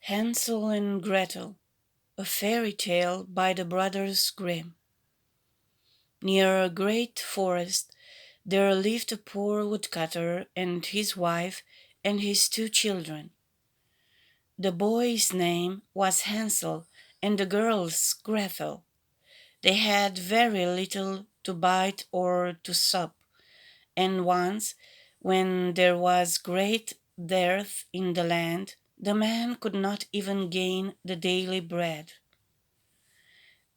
Hansel and Gretel, a fairy tale by the brothers Grimm. Near a great forest there lived a poor woodcutter and his wife and his two children. The boy's name was Hansel and the girl's Gretel. They had very little to bite or to sup, and once, when there was great dearth in the land, the man could not even gain the daily bread.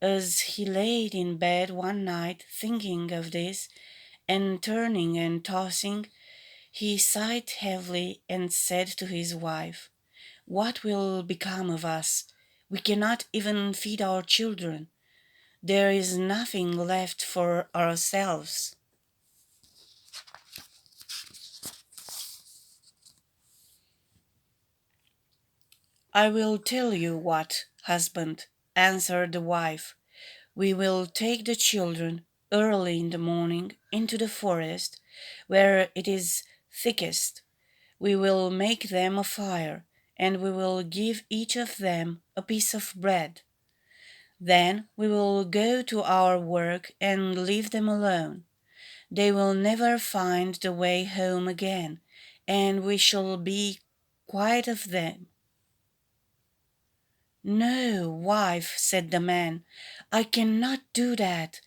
As he lay in bed one night thinking of this, and turning and tossing, he sighed heavily and said to his wife, "What will become of us? We cannot even feed our children. There is nothing left for ourselves." "I will tell you what, husband," answered the wife. "We will take the children early in the morning into the forest, where it is thickest. We will make them a fire, and we will give each of them a piece of bread. Then we will go to our work and leave them alone. They will never find the way home again, and we shall be quiet of them." "No, wife," said the man, "I cannot do that.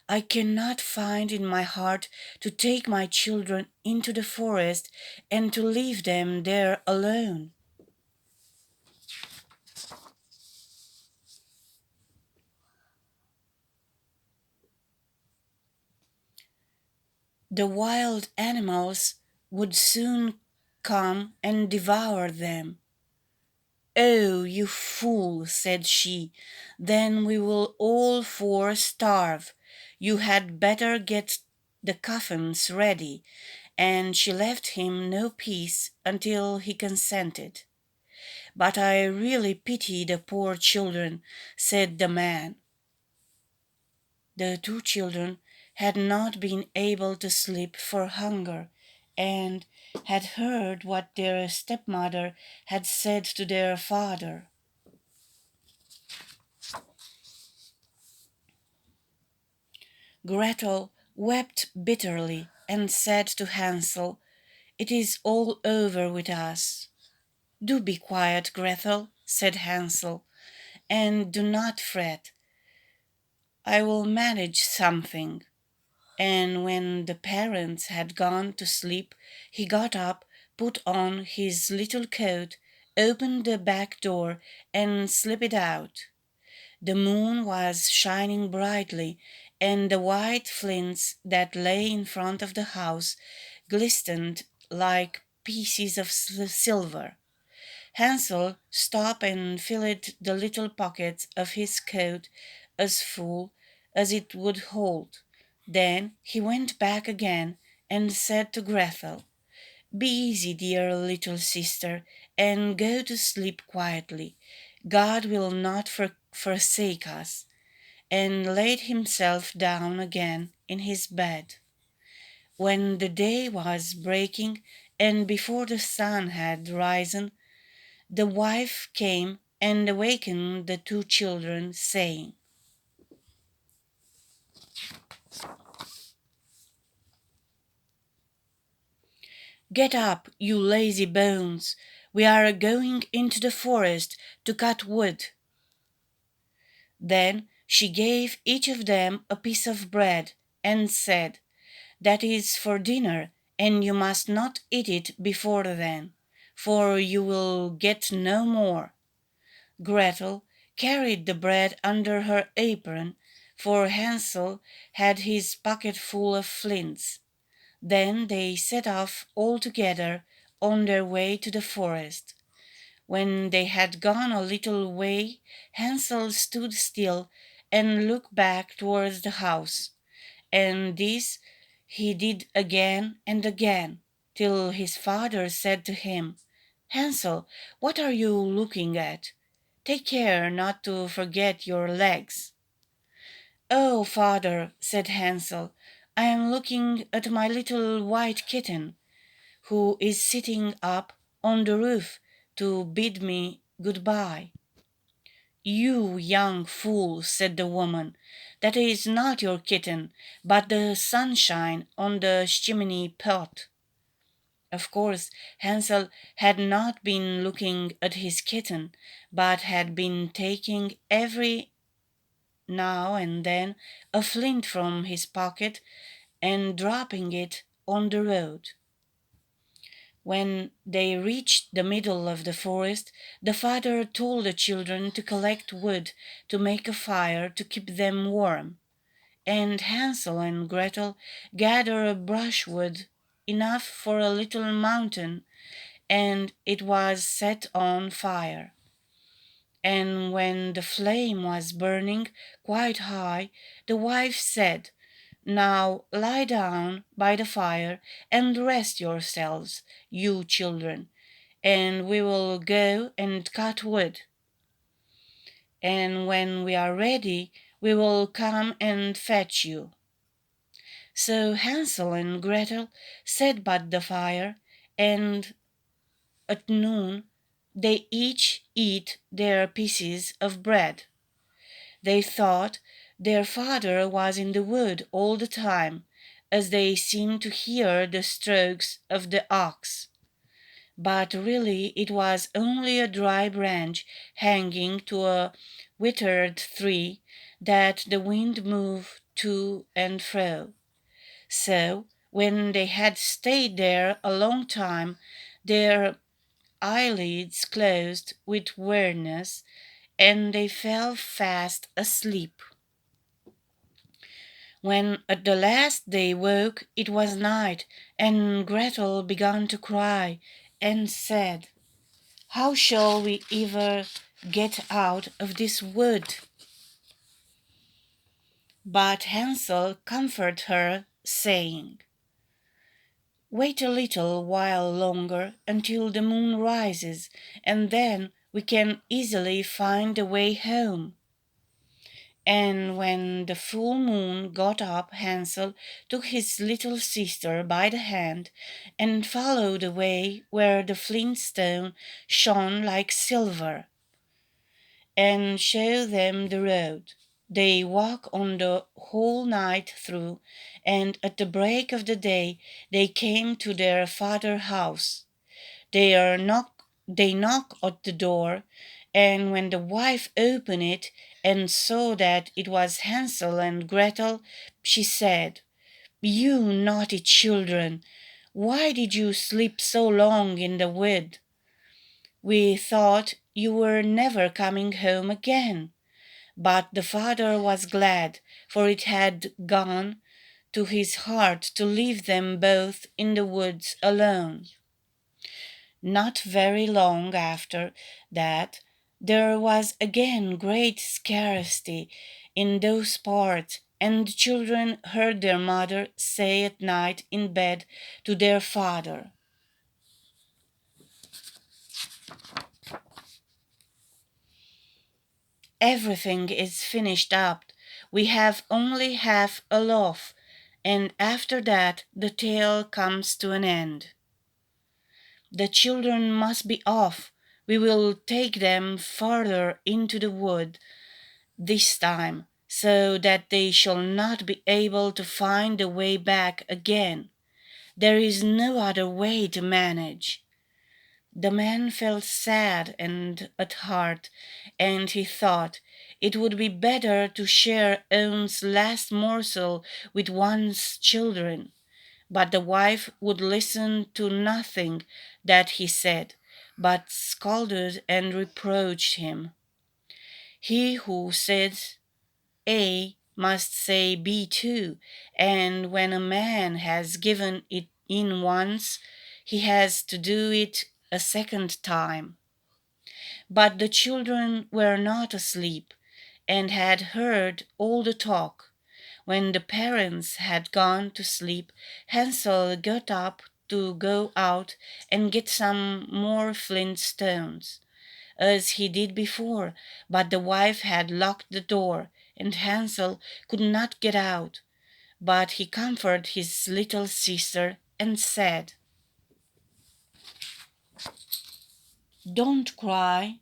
I cannot find in my heart to take my children into the forest and to leave them there alone." "The wild animals would soon come and devour them." "Oh, you fool," said she, "then we will all four starve. You had better get the coffins ready." And she left him no peace until he consented. "But I really pity the poor children," said the man. The two children had not been able to sleep for hunger, and had heard what their stepmother had said to their father. Gretel wept bitterly and said to Hansel, "It is all over with us." "Do be quiet, Gretel," said Hansel, "and do not fret. I will manage something." And when the parents had gone to sleep, he got up, put on his little coat, opened the back door, and slipped out. The moon was shining brightly, and the white flints that lay in front of the house glistened like pieces of silver. Hansel stopped and filled the little pockets of his coat as full as it would hold. Then he went back again and said to Gretel, "Be easy, dear little sister, and go to sleep quietly. God will not forsake us," and laid himself down again in his bed. When the day was breaking, and before the sun had risen, the wife came and awakened the two children, saying, "Get up, you lazy bones! We are going into the forest to cut wood." Then she gave each of them a piece of bread, and said, "That is for dinner, and you must not eat it before then, for you will get no more." Gretel carried the bread under her apron, for Hansel had his pocket full of flints. Then they set off all together on their way to the forest. When they had gone a little way, Hansel stood still and looked back towards the house, and this he did again and again, till his father said to him, "Hansel, what are you looking at? Take care not to forget your legs." "Oh, father," said Hansel, "I am looking at my little white kitten, who is sitting up on the roof to bid me goodbye." "You young fool," said the woman, "that is not your kitten, but the sunshine on the chimney pot." Of course, Hansel had not been looking at his kitten, but had been taking every now and then a flint from his pocket and dropping it on the road. When they reached the middle of the forest, the father told the children to collect wood to make a fire to keep them warm, and Hansel and Gretel gathered brushwood enough for a little mountain, and it was set on fire. And when the flame was burning quite high, the wife said, "Now lie down by the fire and rest yourselves, you children, and we will go and cut wood. And when we are ready, we will come and fetch you." So Hansel and Gretel sat by the fire, and at noon they each eat their pieces of bread. They thought their father was in the wood all the time, as they seemed to hear the strokes of the ox. But really it was only a dry branch hanging to a withered tree that the wind moved to and fro. So, when they had stayed there a long time, their eyelids closed with weariness, and they fell fast asleep. When at the last they woke, it was night, and Gretel began to cry, and said, "How shall we ever get out of this wood?" But Hansel comforted her, saying, "Wait a little while longer until the moon rises, and then we can easily find the way home." And when the full moon got up, Hansel took his little sister by the hand and followed the way where the flint stone shone like silver, and showed them the road. They walked on the whole night through, and at the break of the day they came to their father's house. They knock at the door, and when the wife opened it and saw that it was Hansel and Gretel, she said, "You naughty children, why did you sleep so long in the wood? We thought you were never coming home again." But the father was glad, for it had gone to his heart to leave them both in the woods alone. Not very long after that there was again great scarcity in those parts, and the children heard their mother say at night in bed to their father, "Everything is finished up. We have only half a loaf, and after that the tale comes to an end. The children must be off. We will take them farther into the wood this time, so that they shall not be able to find the way back again. There is no other way to manage." The man felt sad and at heart, and he thought it would be better to share one's last morsel with one's children. But the wife would listen to nothing that he said, but scolded and reproached him. He who says A must say B too, and when a man has given it in once, he has to do it a second time. But the children were not asleep, and had heard all the talk. When the parents had gone to sleep, Hansel got up to go out and get some more flint stones, as he did before, but the wife had locked the door, and Hansel could not get out. But he comforted his little sister and said, "Don't cry.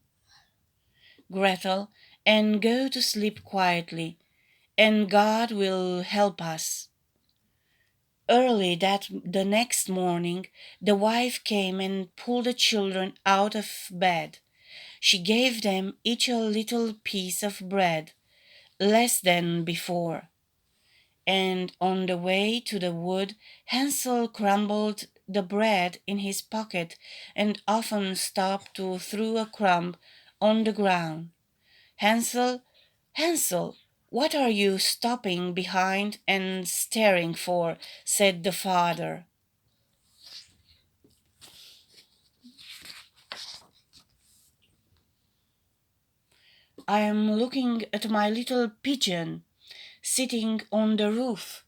Gretel, and go to sleep quietly, and God will help us." Early the next morning, the wife came and pulled the children out of bed. She gave them each a little piece of bread, less than before. And on the way to the wood, Hansel crumbled the bread in his pocket and often stopped to throw a crumb on the ground. "Hansel, Hansel, what are you stopping behind and staring for?" said the father. "I am looking at my little pigeon sitting on the roof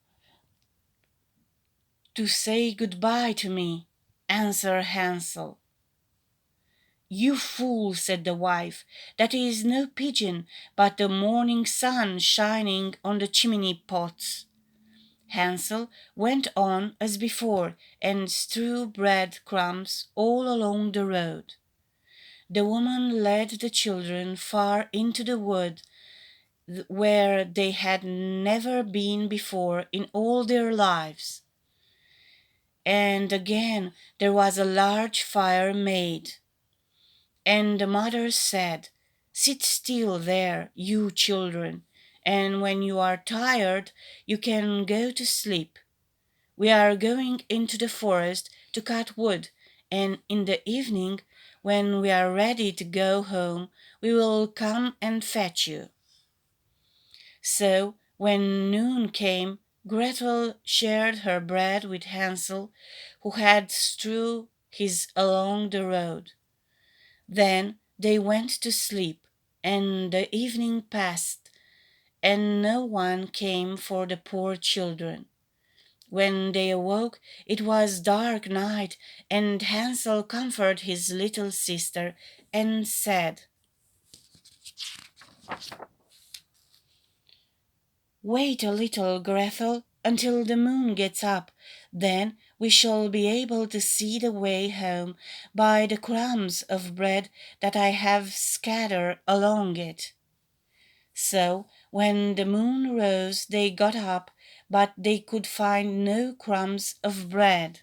to say good-bye to me," answered Hansel. "You fool," said the wife, "that is no pigeon, but the morning sun shining on the chimney pots." Hansel went on as before and strew bread crumbs all along the road. The woman led the children far into the wood, where they had never been before in all their lives. And again there was a large fire made. And the mother said, "Sit still there, you children, and when you are tired you can go to sleep. We are going into the forest to cut wood, and in the evening, when we are ready to go home, we will come and fetch you." So when noon came, Gretel shared her bread with Hansel, who had strewn his along the road. Then they went to sleep, and the evening passed, and no one came for the poor children. When they awoke, it was dark night, and Hansel comforted his little sister and said, "Wait a little, Gretel, until the moon gets up. Then we shall be able to see the way home by the crumbs of bread that I have scattered along it." So when the moon rose they got up, but they could find no crumbs of bread.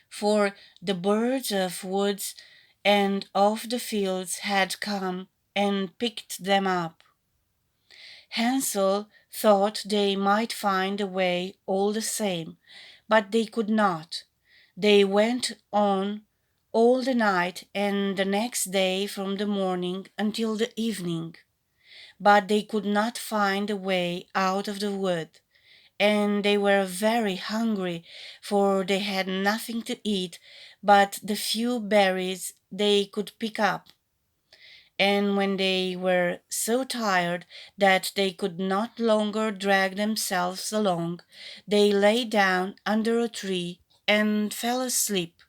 For the birds of woods and of the fields had come and picked them up. Hansel thought they might find a way all the same, but they could not. They went on all the night and the next day from the morning until the evening, but they could not find a way out of the wood, and they were very hungry, for they had nothing to eat but the few berries they could pick up. And when they were so tired that they could not longer drag themselves along, they lay down under a tree and fell asleep.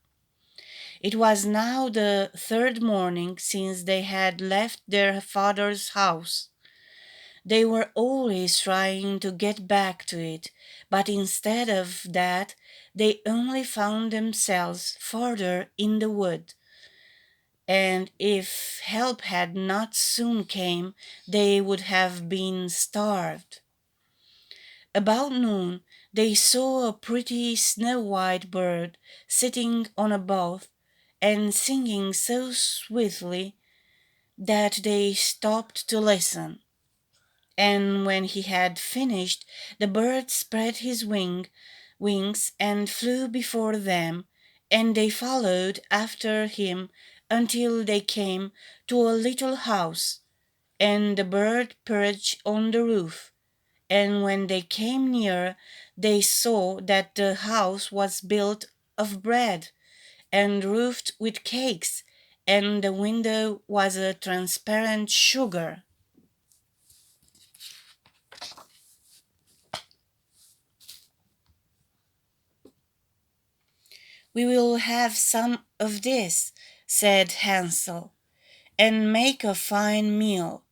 It was now the third morning since they had left their father's house. They were always trying to get back to it, but instead of that, they only found themselves farther in the wood. And if help had not soon came, they would have been starved. About noon, they saw a pretty snow-white bird sitting on a bough and singing so sweetly that they stopped to listen. And when he had finished, the bird spread his wings and flew before them, and they followed after him until they came to a little house, and the bird perched on the roof. And when they came near, they saw that the house was built of bread and roofed with cakes, and the window was a transparent sugar. "We will have some of this," said Hansel, "and make a fine meal.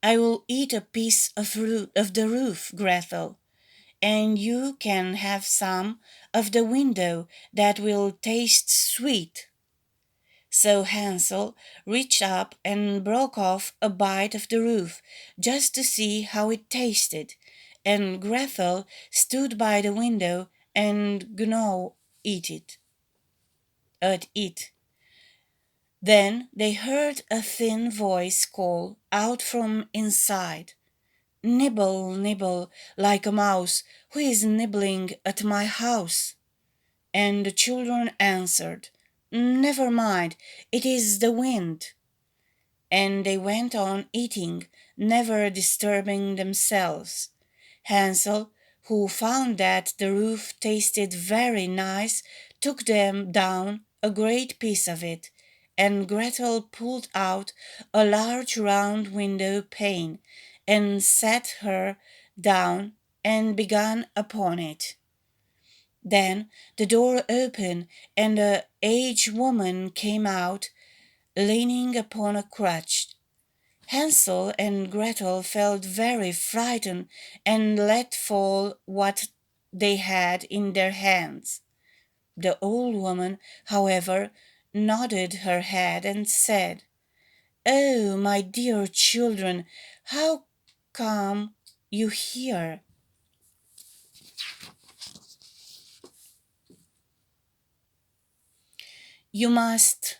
I will eat a piece of the roof, Gretel, and you can have some of the window that will taste sweet." So Hansel reached up and broke off a bite of the roof just to see how it tasted, and Gretel stood by the window and gnawed at it. Then they heard a thin voice call out from inside, "Nibble, nibble, like a mouse, who is nibbling at my house?" And the children answered, "Never mind, it is the wind." And they went on eating, never disturbing themselves. Hansel, who found that the roof tasted very nice, took them down a great piece of it, and Gretel pulled out a large round window pane, and sat her down and began upon it. Then the door opened, and an aged woman came out, leaning upon a crutch. Hansel and Gretel felt very frightened and let fall what they had in their hands. The old woman, however, nodded her head and said, "Oh, my dear children, how come you here? You must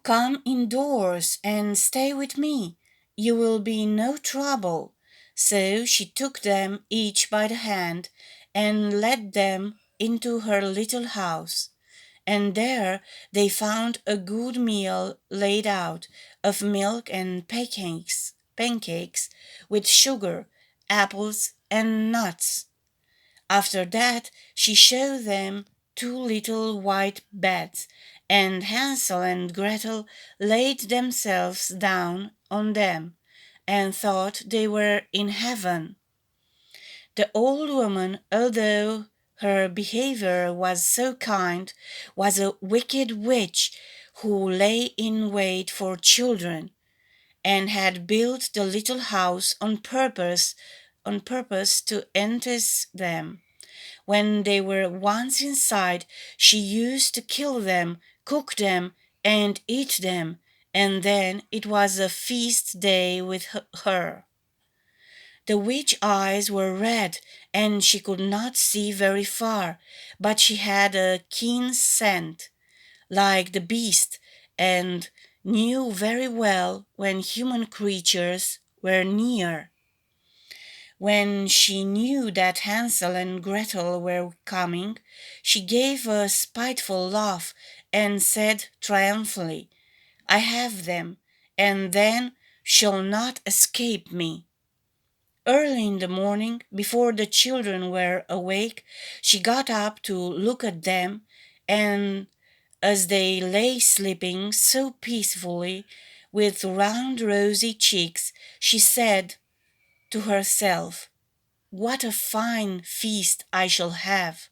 come indoors and stay with me. You will be no trouble." So she took them each by the hand and led them into her little house. And there they found a good meal laid out, of milk and pancakes with sugar, apples, and nuts. After that she showed them two little white beds, and Hansel and Gretel laid themselves down on them, and thought they were in heaven. The old woman, although her behavior was so kind, was a wicked witch who lay in wait for children, and had built the little house on purpose to entice them. When they were once inside, she used to kill them, cook them, and eat them, and then it was a feast day with her. The witch's eyes were red, and she could not see very far, but she had a keen scent, like the beast, and knew very well when human creatures were near. When she knew that Hansel and Gretel were coming, she gave a spiteful laugh and said triumphantly, "I have them, and then shall not escape me." Early in the morning, before the children were awake, she got up to look at them, and as they lay sleeping so peacefully, with round rosy cheeks, she said to herself, "What a fine feast I shall have!"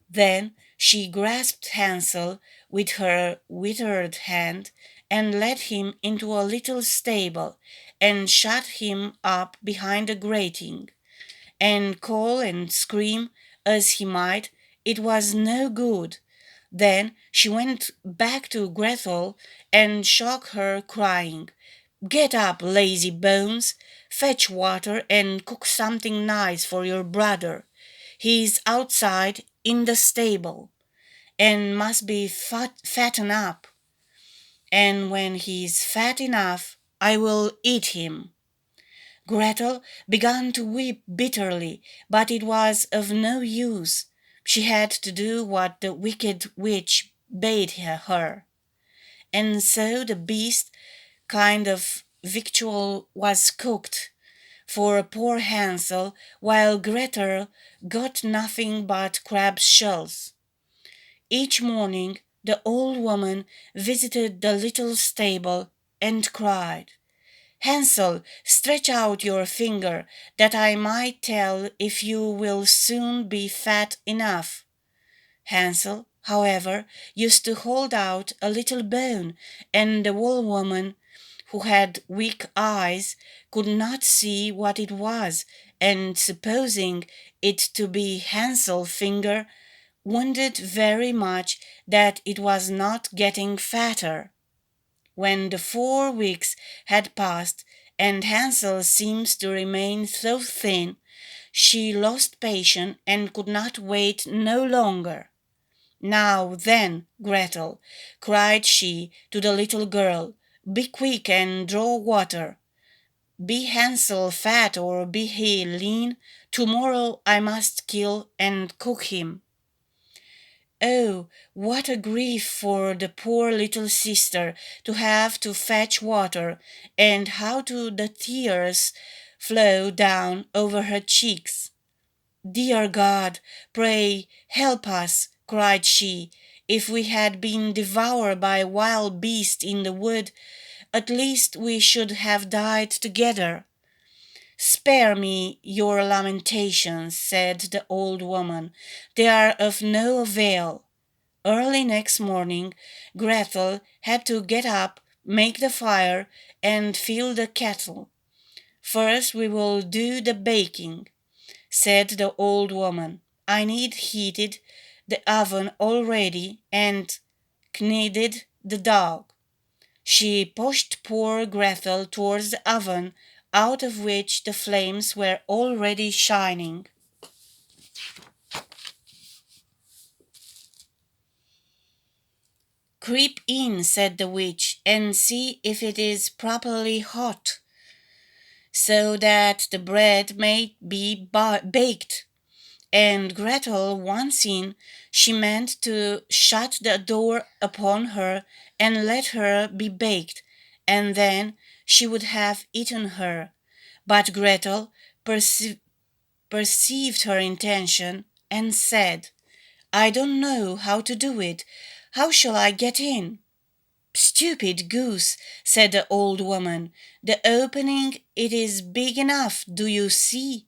Then she grasped Hansel with her withered hand, and led him into a little stable, and shut him up behind a grating, and call and scream as he might, it was no good. Then she went back to Gretel and shook her, crying, "Get up, lazy bones! Fetch water and cook something nice for your brother. He is outside in the stable, and must be fattened up, and when he is fat enough, I will eat him." Gretel began to weep bitterly, but it was of no use. She had to do what the wicked witch bade her. And so the beast kind of victual was cooked for poor Hansel, while Gretel got nothing but crab shells. Each morning the old woman visited the little stable and cried, "Hansel, stretch out your finger, that I might tell if you will soon be fat enough." Hansel, however, used to hold out a little bone, and the old woman, who had weak eyes, could not see what it was, and supposing it to be Hansel's finger, wondered very much that it was not getting fatter. When the 4 weeks had passed, and Hansel seemed to remain so thin, she lost patience and could not wait no longer. "Now then, Gretel," cried she to the little girl, "be quick and draw water. Be Hansel fat or be he lean, tomorrow I must kill and cook him." Oh, what a grief for the poor little sister to have to fetch water, and how do the tears flow down over her cheeks. "Dear God, pray help us," cried she. "If we had been devoured by wild beasts in the wood, at least we should have died together." "Spare me your lamentations," said the old woman. "They are of no avail." Early next morning, Gretel had to get up, make the fire, and fill the kettle. "First we will do the baking," said the old woman. "I need heated the oven already and kneaded the dough." She pushed poor Gretel towards the oven, out of which the flames were already shining. "Creep in," said the witch, "and see if it is properly hot, so that the bread may be baked." And Gretel once in, she meant to shut the door upon her and let her be baked, and then she would have eaten her. But Gretel perceived her intention and said, "I don't know how to do it. How shall I get in?" "Stupid goose," said the old woman, "the opening it is big enough, do you see?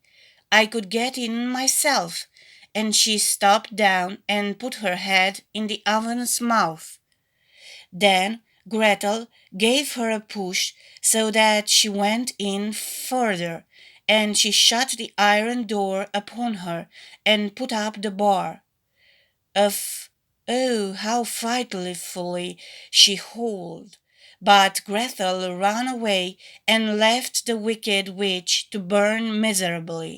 I could get in myself." And she stooped down and put her head in the oven's mouth. Then Gretel gave her a push so that she went in further, and she shut the iron door upon her and put up the bar. Of Oh, how frightfully she howled! But Gretel ran away and left the wicked witch to burn miserably.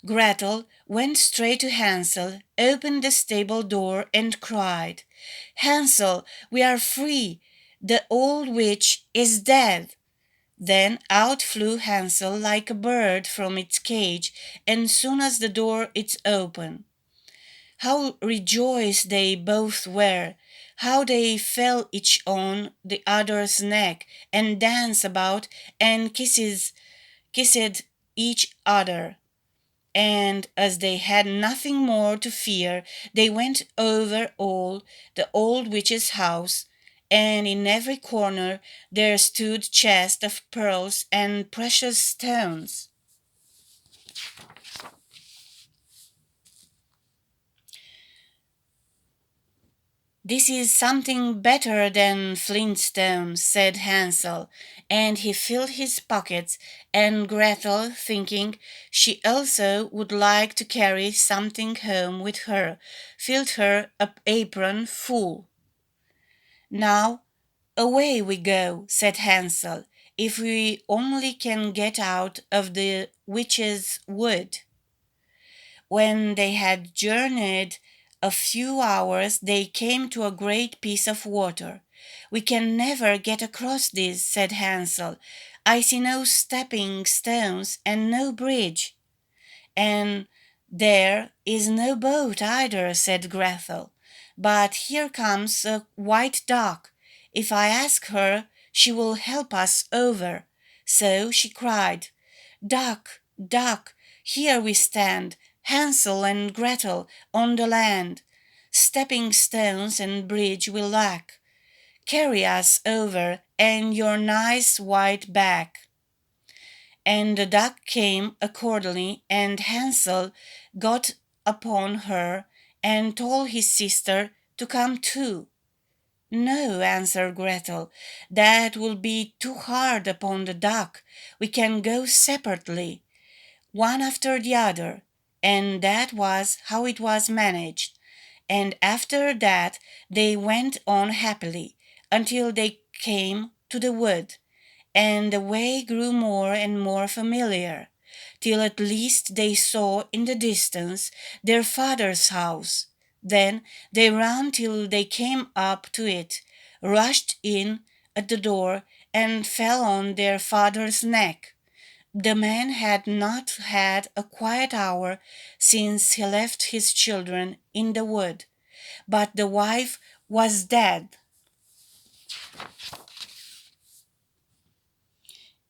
Gretel went straight to Hansel, opened the stable door, and cried, "Hansel, we are free! The old witch is dead!" Then out flew Hansel like a bird from its cage, and soon as the door is open. How rejoiced they both were! How they fell each on the other's neck, and danced about, and kissed each other. And as they had nothing more to fear, they went over all the old witch's house, and in every corner there stood chests of pearls and precious stones. "This is something better than flintstones," said Hansel, and he filled his pockets, and Gretel, thinking she also would like to carry something home with her, filled her apron full. "Now away we go," said Hansel, "if we only can get out of the witch's wood." When they had journeyed a few hours, they came to a great piece of water. "We can never get across this," said Hansel. "I see no stepping stones and no bridge." "And there is no boat either," said Gretel. "But here comes a white duck. If I ask her, she will help us over." So she cried, "Duck, duck, here we stand, Hansel and Gretel, on the land. Stepping stones and bridge we lack. Carry us over and your nice white back." And the duck came accordingly, and Hansel got upon her and told his sister to come too. "No," answered Gretel, "that will be too hard upon the duck. We can go separately." one after the other, and that was how it was managed. And after that they went on happily until they came to the wood, and the way grew more and more familiar, till at least they saw in the distance their father's house. Then they ran till they came up to it, rushed in at the door, and fell on their father's neck. The man had not had a quiet hour since he left his children in the wood, but the wife was dead.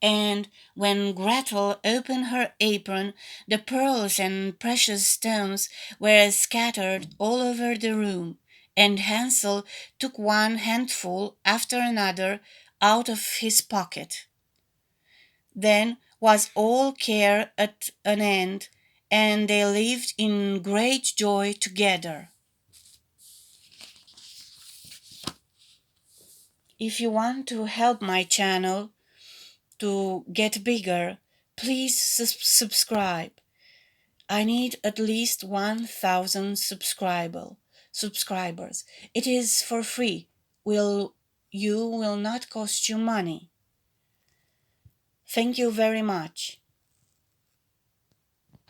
And when Gretel opened her apron, the pearls and precious stones were scattered all over the room, and Hansel took one handful after another out of his pocket. Then was all care at an end, and they lived in great joy together. If you want to help my channel to get bigger, please subscribe. I need at least 1,000 subscribers. It is for free. Will not cost you money. Thank you very much.